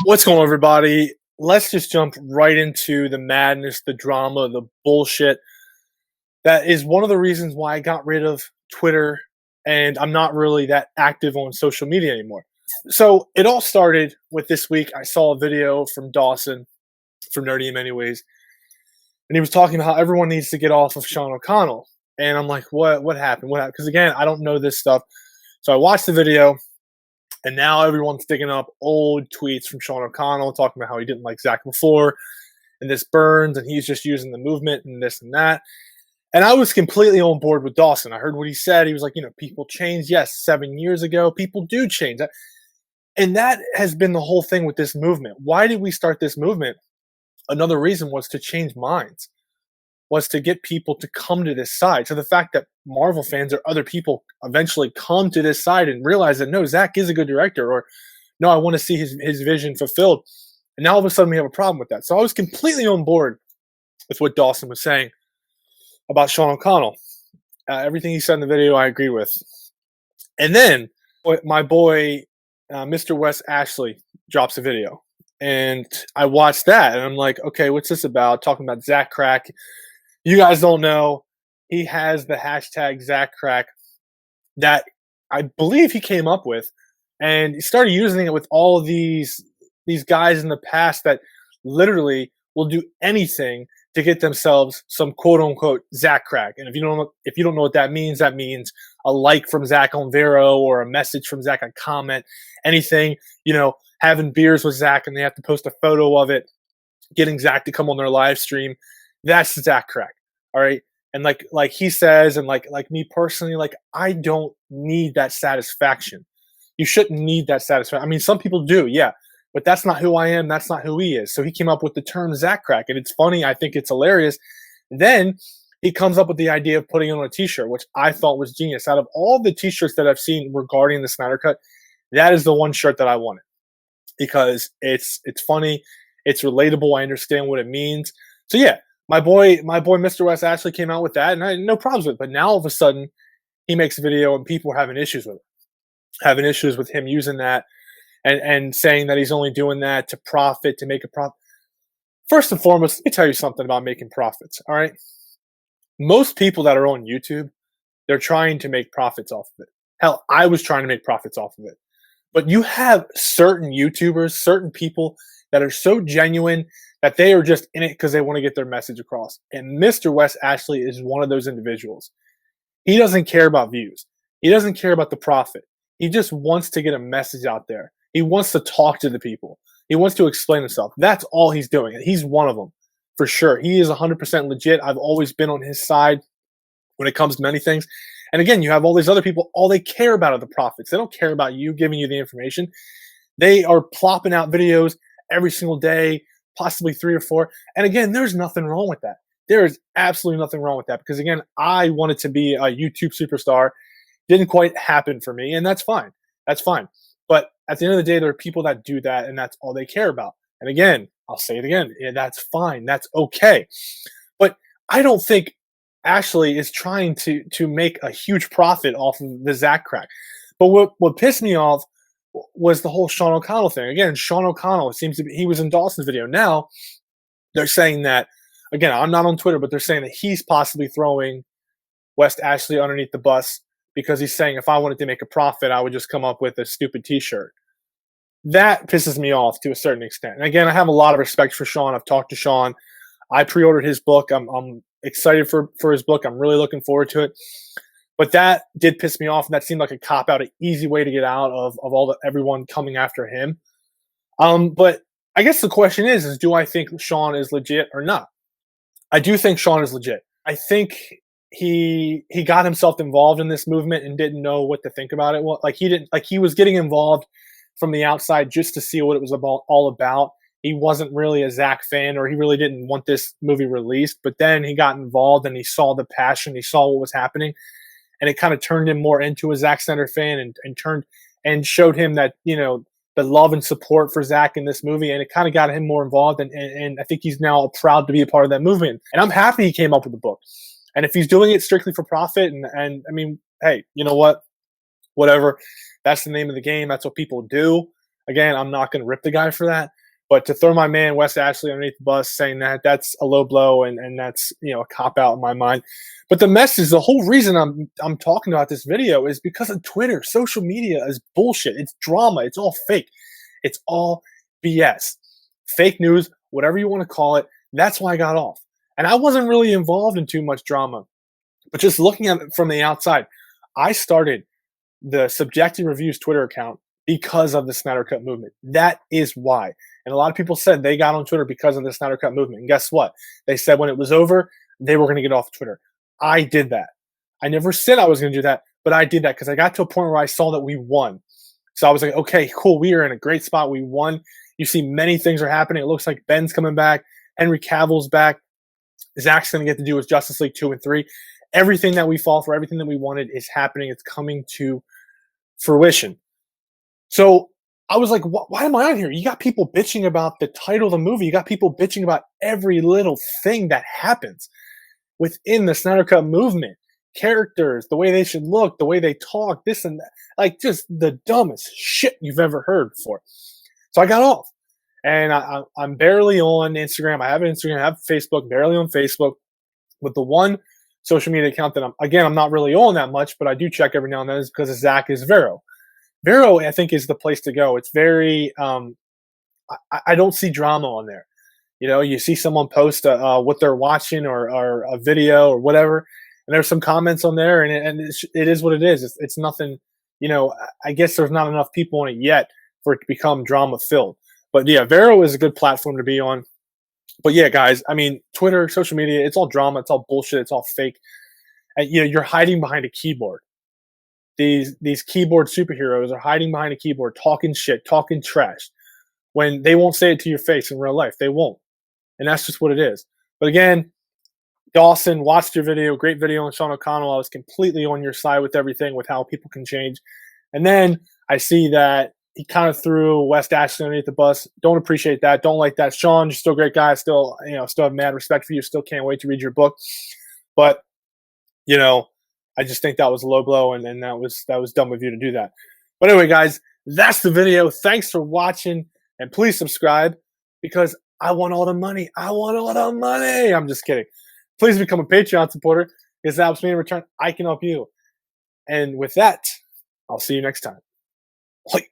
What's going on, everybody? Let's just jump right into the madness, the drama, the bullshit. That is one of the reasons why I got rid of Twitter and I'm not really that active on social media anymore. So it all started with this week. I saw a video from Dawson, from Nerdy in Many Ways, and he was talking about how everyone needs to get off of Sean O'Connell. And I'm like, what happened? What happened? Because again, I don't know this stuff. So I watched the video. And now everyone's digging up old tweets from Sean O'Connell talking about how he didn't like Zack before and this burns and he's just using the movement and this and that. And I was completely on board with Dawson. I heard what he said. He was like, people change. Yes, 7 years ago, people do change. And that has been the whole thing with this movement. Why did we start this movement? Another reason was to change minds, was to get people to come to this side. So the fact that Marvel fans or other people eventually come to this side and realize that, no, Zack is a good director, or no, I want to see his vision fulfilled. And now all of a sudden we have a problem with that. So I was completely on board with what Dawson was saying about Sean O'Connell. Everything he said in the video, I agree with. And then my boy, Mr. Wes Ashley, drops a video. And I watched that, and I'm like, okay, what's this about? Talking about Zack Crack. You guys don't know, he has the hashtag ZackCrack that I believe he came up with, and he started using it with all of these guys in the past that literally will do anything to get themselves some quote unquote ZackCrack. And if you don't know what that means a like from Zack on Vero or a message from Zack, a comment, anything, having beers with Zack and they have to post a photo of it, getting Zack to come on their live stream. That's ZackCrack. All right. And like he says, and like me personally, I don't need that satisfaction. You shouldn't need that satisfaction. I mean, some people do, yeah, but that's not who I am. That's not who he is. So he came up with the term ZackCrack, and it's funny. I think it's hilarious. Then he comes up with the idea of putting it on a t-shirt, which I thought was genius. Out of all the t-shirts that I've seen regarding the Snyder Cut, that is the one shirt that I wanted because it's funny. It's relatable. I understand what it means. So yeah. My boy, Mr. Wes Ashley came out with that, and I had no problems with it. But now all of a sudden, he makes a video, and people are having issues with it, having issues with him using that, and saying that he's only doing that to profit, to make a profit. First and foremost, let me tell you something about making profits. All right, most people that are on YouTube, they're trying to make profits off of it. Hell, I was trying to make profits off of it. But you have certain YouTubers, certain people that are so genuine that they are just in it because they want to get their message across. And Mr. Wes Ashley is one of those individuals. He doesn't care about views. He doesn't care about the profit. He just wants to get a message out there. He wants to talk to the people. He wants to explain himself. That's all he's doing. And he's one of them, for sure. He is 100% legit. I've always been on his side when it comes to many things. And again, you have all these other people, all they care about are the profits. They don't care about you giving you the information. They are plopping out videos every single day, possibly 3 or 4. And again, there's nothing wrong with that. There is absolutely nothing wrong with that because, again, I wanted to be a YouTube superstar. Didn't quite happen for me, and that's fine. That's fine. But at the end of the day, there are people that do that, and that's all they care about. And again, I'll say it again. Yeah, that's fine. That's okay. But I don't think Ashley is trying to make a huge profit off of the ZackCrack. But what pissed me off was the whole Sean O'Connell thing. Again, Sean O'Connell, it seems to be, he was in Dawson's video. Now, they're saying that, again, I'm not on Twitter, but they're saying that he's possibly throwing Wes Ashley underneath the bus because he's saying if I wanted to make a profit, I would just come up with a stupid t-shirt. That pisses me off to a certain extent. And again, I have a lot of respect for Sean. I've talked to Sean. I pre-ordered his book. I'm excited for his book. I'm really looking forward to it. But that did piss me off, and that seemed like a cop-out, an easy way to get out of everyone coming after him. But I guess the question is do I think Sean is legit or not? I do think Sean is legit. I think he got himself involved in this movement and didn't know what to think about it. Well, he was getting involved from the outside just to see what it was all about. He wasn't really a Zack fan, or he really didn't want this movie released. But then he got involved and he saw the passion, he saw what was happening. And it kind of turned him more into a Zack Snyder fan and showed him that, the love and support for Zack in this movie. And it kind of got him more involved. And I think he's now proud to be a part of that movement. And I'm happy he came up with the book. And if he's doing it strictly for profit, and I mean, hey, you know what? Whatever. That's the name of the game. That's what people do. Again, I'm not going to rip the guy for that. But to throw my man Wes Ashley underneath the bus, saying that's a low blow, and that's a cop out in my mind. But the message, the whole reason I'm talking about this video is because of Twitter. Social media is bullshit. It's drama. It's all fake. It's all BS. Fake news, whatever you want to call it. That's why I got off. And I wasn't really involved in too much drama. But just looking at it from the outside, I started the Subjective Reviews Twitter account because of the SnyderCut movement. That is why. And a lot of people said they got on Twitter because of the SnyderCut movement. And guess what? They said when it was over, they were going to get off Twitter. I did that. I never said I was going to do that, but I did that because I got to a point where I saw that we won. So I was like, okay, cool. We are in a great spot. We won. You see many things are happening. It looks like Ben's coming back. Henry Cavill's back. Zack's going to get to do his Justice League 2 and 3. Everything that we fought for, everything that we wanted is happening. It's coming to fruition. So I was like, why am I on here? You got people bitching about the title of the movie. You got people bitching about every little thing that happens within the SnyderCut movement. Characters, the way they should look, the way they talk, this and that. Like just the dumbest shit you've ever heard before. So I got off. And I'm barely on Instagram. I have Instagram, I have Facebook, barely on Facebook. But the one social media account that I'm not really on that much, but I do check every now and then is because of Zack is Vero. Vero, I think, is the place to go. It's very, I don't see drama on there. You see someone post what they're watching or a video or whatever, and there's some comments on there, and it is what it is. It's nothing, I guess there's not enough people on it yet for it to become drama filled. But yeah, Vero is a good platform to be on. But yeah, guys, I mean, Twitter, social media, it's all drama, it's all bullshit, it's all fake. And you're hiding behind a keyboard. These keyboard superheroes are hiding behind a keyboard, talking shit, talking trash, when they won't say it to your face in real life. They won't. And that's just what it is. But again, Dawson, watched your video. Great video on Sean O'Connell. I was completely on your side with everything, with how people can change. And then I see that he kind of threw Wes Ashley underneath the bus. Don't appreciate that. Don't like that. Sean, you're still a great guy. Still have mad respect for you. Still can't wait to read your book. But, I just think that was a low blow, and that was dumb of you to do that. But anyway, guys, that's the video. Thanks for watching, and please subscribe because I want all the money. I want all the money. I'm just kidding. Please become a Patreon supporter because that helps me in return. I can help you. And with that, I'll see you next time. Bye.